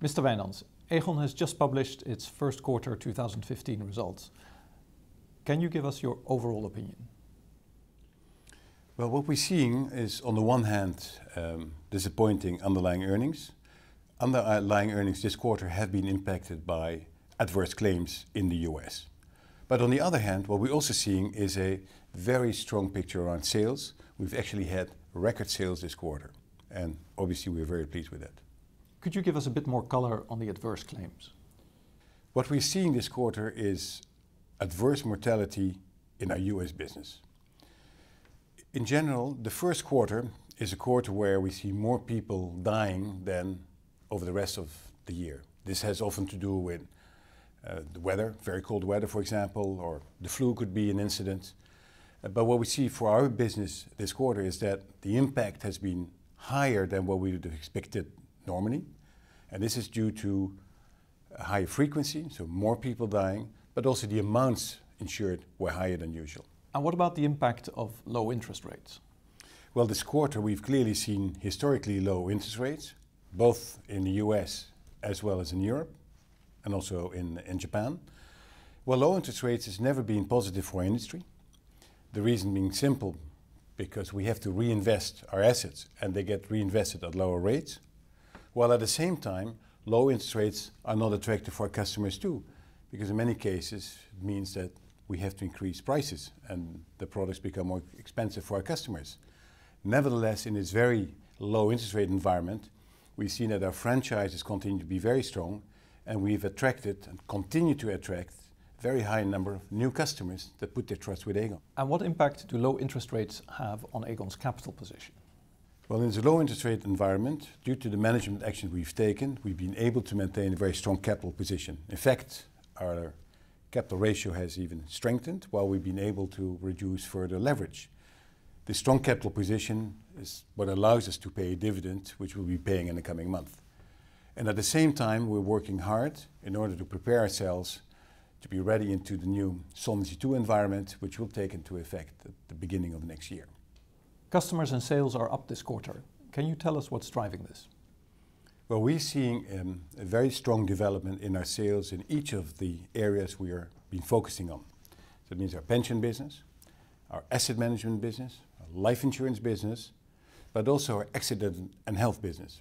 Mr. Wijnands, Aegon has just published its first quarter 2015 results. Can you give us your overall opinion? Well, what we're seeing is, on the one hand, disappointing underlying earnings. Underlying earnings this quarter have been impacted by adverse claims in the US. But on the other hand, what we're also seeing is a very strong picture around sales. We've actually had record sales this quarter, and obviously we're very pleased with that. Could you give us a bit more color on the adverse claims? What we're seeing this quarter is adverse mortality in our US business. In general, the first quarter is a quarter where we see more people dying than over the rest of the year. This has often to do with the weather, very cold weather, for example, or the flu could be an incident. But what we see for our business this quarter is that the impact has been higher than what we would have expected normally. And this is due to a higher frequency, so more people dying, but also the amounts insured were higher than usual. And what about the impact of low interest rates? Well, this quarter we've clearly seen historically low interest rates, both in the US as well as in Europe, and also in Japan. Well, low interest rates has never been positive for industry. The reason being simple, because we have to reinvest our assets and they get reinvested at lower rates. While at the same time, low interest rates are not attractive for our customers too, because in many cases it means that we have to increase prices and the products become more expensive for our customers. Nevertheless, in this very low interest rate environment, we've seen that our franchises continue to be very strong, and we've attracted and continue to attract a very high number of new customers that put their trust with Aegon. And what impact do low interest rates have on Aegon's capital position? Well, in the low interest rate environment, due to the management action we've taken, we've been able to maintain a very strong capital position. In fact, our capital ratio has even strengthened while we've been able to reduce further leverage. This strong capital position is what allows us to pay a dividend, which we'll be paying in the coming month. And at the same time, we're working hard in order to prepare ourselves to be ready into the new Solvency II environment, which will take into effect at the beginning of next year. Customers and sales are up this quarter. Can you tell us what's driving this? Well, we're seeing a very strong development in our sales in each of the areas we are been focusing on. So that means our pension business, our asset management business, our life insurance business, but also our accident and health business.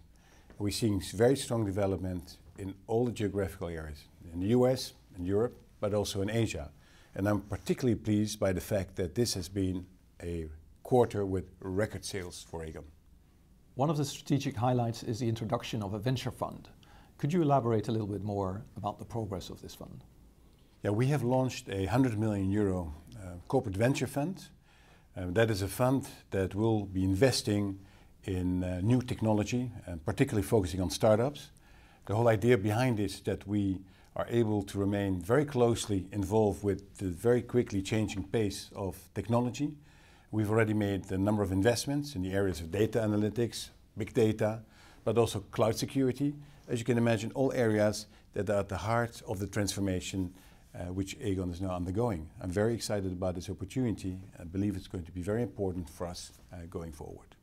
We're seeing very strong development in all the geographical areas, in the US, in Europe, but also in Asia. And I'm particularly pleased by the fact that this has been a quarter with record sales for Aegon. One of the strategic highlights is the introduction of a venture fund. Could you elaborate a little bit more about the progress of this fund? Yeah, we have launched a €100 million corporate venture fund. That is a fund that will be investing in new technology, and particularly focusing on startups. The whole idea behind this is that we are able to remain very closely involved with the very quickly changing pace of technology. We've already made a number of investments in the areas of data analytics, big data, but also cloud security. As you can imagine, all areas that are at the heart of the transformation which Aegon is now undergoing. I'm very excited about this opportunity and believe it's going to be very important for us going forward.